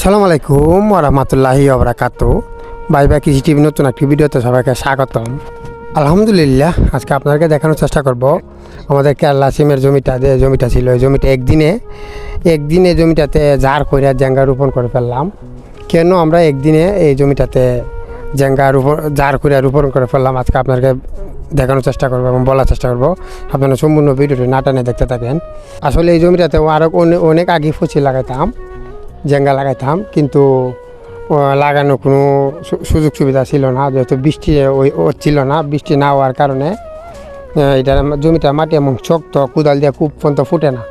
আসসালামু আলাইকুম ওরহমতুল্লাহি ওবরাকাতু। বাই বাই কৃষি টিভি নতুন একটি ভিডিওতে সবাইকে স্বাগতম। আলহামদুলিল্লাহ, আজকে আপনাদেরকে দেখানোর চেষ্টা করব আমাদের কেরালা সিমের জমিটা ছিল। এই জমিটা একদিনে জমিটাতে জার করে জেঙ্গা রোপণ করে ফেললাম। কেন আমরা একদিনে এই জমিটাতে জার করে রোপণ করে ফেললাম, আজকে আপনাদেরকে দেখানোর চেষ্টা করবো এবং বলার চেষ্টা করবো। আপনারা সম্পূর্ণ ভিডিওটি না টানে দেখতে থাকেন। আসলে এই জমিটাতে আরও অনেক আগে ফসি জেঙ্গা লাগাইতাম, কিন্তু লাগানোর কোনো সুযোগ সুবিধা ছিল না, যেহেতু বৃষ্টি ছিল না। বৃষ্টি না হওয়ার কারণে জমিটা মাটি এমন শক্ত, কোদাল দিয়ে খুব পর্যন্ত ফুটে না।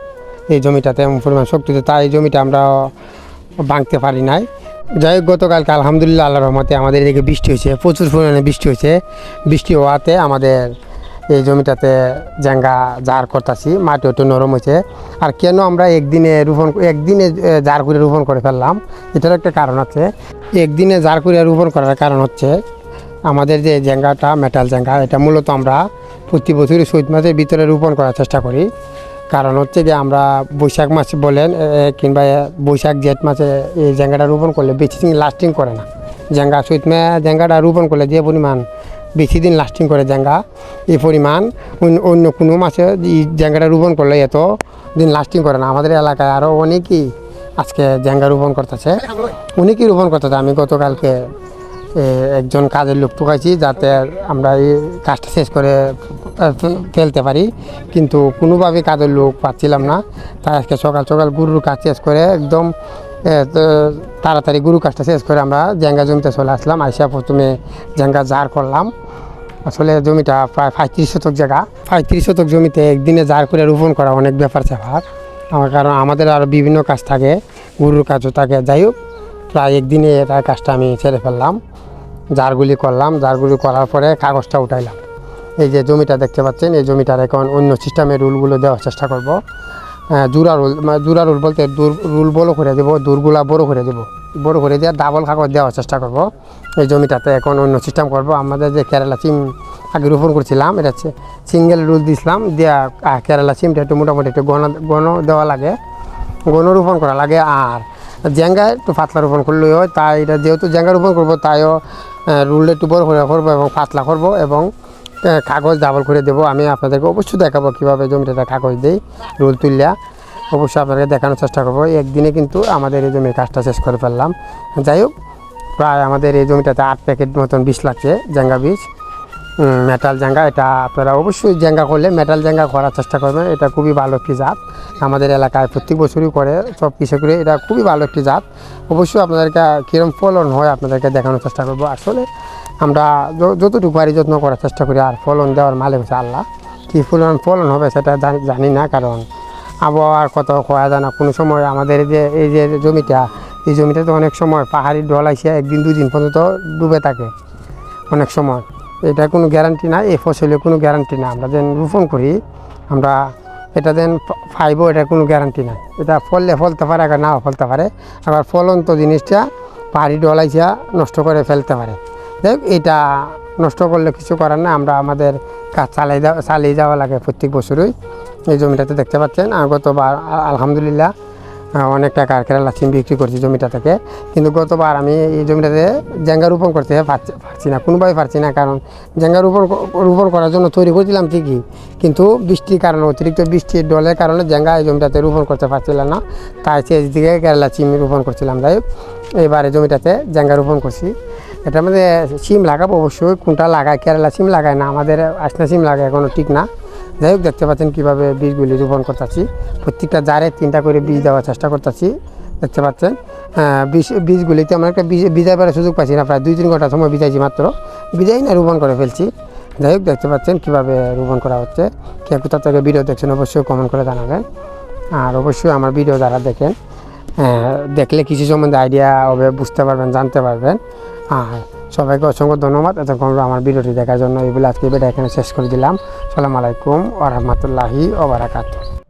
এই জমিটাতে এমন পরিমাণ শক্ত, তাই এই জমিটা আমরা ভাঙতে পারি নাই। যাই হোক, গতকালকে আলহামদুলিল্লাহ আল্লাহর রহমতে আমাদের এদিকে বৃষ্টি হয়েছে, প্রচুর পরিমাণে বৃষ্টি হয়েছে। বৃষ্টি হওয়াতে আমাদের এই জমিটাতে জেঙ্গা জার করতেছি, মাটি একটু নরম হয়েছে। আর কেন আমরা একদিনে জার করে রোপণ করে ফেললাম, এটার একটা কারণ আছে। একদিনে জার করে রোপণ করার কারণ হচ্ছে, আমাদের যে জেঙ্গাটা মেটাল জেঙ্গা, এটা মূলত আমরা প্রতি বছরই চৈত মাসের ভিতরে রোপণ করার চেষ্টা করি। কারণ হচ্ছে যে আমরা বৈশাখ মাসে বলেন কিংবা বৈশাখ জেঠ মাসে এই জেঙ্গাটা রোপণ করলে বেশি দিন লাস্টিং করে না। জেঙ্গাটা রোপণ করলে যে পরিমাণ বেশি দিন লাস্টিং করে জেঙ্গা, এই পরিমাণ অন্য কোনো মাসে এই জেঙ্গাটা রোপণ করলে এত দিন লাস্টিং করে না। আমাদের এলাকায় আরও অনেকেই আজকে জেঙ্গা রোপণ করতেছে। আমি গতকালকে একজন কাজের লোক ঠকাইছি, যাতে আমরা এই কাজটা শেষ করে ফেলতে পারি, কিন্তু কোনোভাবে কাজের লোক পাচ্ছিলাম না। তাই আজকে সকাল সকাল গরুর কাজ শেষ করে একদম তাড়াতাড়ি গরু কাজটা শেষ করে আমরা জেঙ্গা জমিতে চলে আসলাম। আইসা প্রথমে জেঙ্গা জার করলাম। আসলে জমিটা প্রায় 35 শতক জায়গা। 35 শতক জমিতে একদিনে জার করে রোপণ করা অনেক ব্যাপার স্যাপার। কারণ আমাদের আরও বিভিন্ন কাজ থাকে, গরুর কাজও থাকে। যাই হোক, প্রায় একদিনে এটা কাজটা আমি ছেড়ে ফেললাম, জারগুলি করলাম। জারগুলি করার পরে কাগজটা উঠাইলাম। এই যে জমিটা দেখতে পাচ্ছেন, এই জমিটার এখন অন্য সিস্টেমের রুলগুলো দেওয়ার চেষ্টা করব। জোড়া রুল বলতে রুল বড়ো করে দেবো, দূরগুলা বড়ো করে দেবো, বড়ো করে দিয়ে ডাবল কাগজ দেওয়ার চেষ্টা করব। এই জমিটাতে এখন অন্য সিস্টেম করব। আমাদের যে কেরালা সিম আগে রোপণ করছিলাম, এটা সিঙ্গেল রুল দিয়েছিলাম, দেওয়া কেরালা সিমটা একটু মোটামুটি একটু ঘন দেওয়া লাগে, ঘন রোপণ করা লাগে। আর জেঙ্গা একটু পাতলা রোপণ করলেই হয়। তাই এটা যেহেতু জেঙ্গা রোপণ করবো, তাইও রুলটা একটু বড়ো করে করবো এবং পাতলা করবো এবং কাগজ ডাবল করে দেবো। আমি আপনাদেরকে অবশ্যই দেখাবো কীভাবে জমিটাতে কাগজ দিই রুল তুললে, অবশ্যই আপনাদেরকে দেখানোর চেষ্টা করবো। একদিনে কিন্তু আমাদের এই জমির কাজটা শেষ করে ফেললাম। যাই হোক, প্রায় আমাদের এই জমিটাতে 8 প্যাকেট মতন বীজ লাগছে, জেঙ্গা বীজ, মেটাল জেঙ্গা। এটা আপনারা অবশ্যই জেঙ্গা করলে মেটাল জেঙ্গা করার চেষ্টা করবেন। এটা খুবই ভালো একটি জাত, আমাদের এলাকায় প্রত্যেক বছরই করে সব কৃষকরা। এটা খুবই ভালো একটি জাত। অবশ্যই আপনাদেরকে কীরকম ফলন হয় আপনাদেরকে দেখানোর চেষ্টা করবো। আসলে আমরা যতটুকু পারি যত্ন করার চেষ্টা করি, আর ফলন দেওয়ার মালিক হচ্ছে আল্লাহ। কী ফলন হবে সেটা জানি না, কারণ আবহাওয়ার কত খোয়া যায় না। কোনো সময় আমাদের এই যে জমিটাতে অনেক সময় পাহাড়ি ঢল আইসে 1 দিন 2 দিন পর্যন্ত ডুবে থাকে অনেক সময়। এটা কোনো গ্যারান্টি না, এই ফসলের কোনো গ্যারান্টি না। আমরা যেন রোপণ করি, আমরা এটা যেন পাইবো, এটার কোনো গ্যারান্টি নাই। এটা ফলতে পারে, আবার নাও ফলতে পারে। আবার ফলন্ত জিনিসটা পাহাড়ি ঢল আইসা নষ্ট করে ফেলতে পারে। দেখ, এটা নষ্ট করলে কিছু করার না, আমরা আমাদের কাজ চালিয়ে যাওয়া লাগে প্রত্যেক বছরই। এই জমিটাতে দেখতে পাচ্ছেন, গতবার আলহামদুলিল্লাহ অনেক টাকার কেরালা সিম বিক্রি করছি জমিটা থেকে। কিন্তু গতবার আমি এই জমিটাতে জেঙ্গা রোপণ করতে পারছি না, কোনোভাবে পারছি না। কারণ জেঙ্গা রোপণ করার জন্য তৈরি করছিলাম ঠিকই, কিন্তু বৃষ্টির কারণে, অতিরিক্ত বৃষ্টির ডলের কারণে জেঙ্গা এই জমিটাতে রোপণ করতে পারছিলাম না। তাই শেষ দিকে কেরালা সিম রোপণ করছিলাম। যাই হোক, এবারে জমিটাতে জেঙ্গা রোপণ করছি। এটার মধ্যে সিম লাগাবো, অবশ্যই কোনটা লাগায়, কেরালা সিম লাগায় না, আমাদের আসনা সিম লাগায়, এখনও ঠিক না। যাই হোক, দেখতে পাচ্ছেন কীভাবে বীজগুলি রোপণ করতেছি। প্রত্যেকটা জারে 3টা করে বীজ দেওয়ার চেষ্টা করতেছি, দেখতে পাচ্ছেন। বীজগুলিতে আমরা একটা ভিজাইবার সুযোগ পাচ্ছি না, প্রায় 2-3 ঘন্টা সময় ভিজাইছি মাত্র, ভিজাই না রোপণ করে ফেলছি। যাই হোক, দেখতে পাচ্ছেন কীভাবে রোপণ করা হচ্ছে। কে কোথা থেকে ভিডিও দেখছেন অবশ্যই কমেন্ট করে জানাবেন। আর অবশ্যই আমার ভিডিও যারা দেখেন, দেখলে কৃষি সম্বন্ধে আইডিয়া হবে, বুঝতে পারবেন, জানতে পারবেন। আর সবাইকে অসংখ্য ধন্যবাদ এতক্ষণ আমার ভিডিওটি দেখার জন্য। এগুলো আজকে ভিডিও এখানে শেষ করে দিলাম। আসসালামু আলাইকুম ওয়া রাহমাতুল্লাহি ওয়া বারাকাতুহু।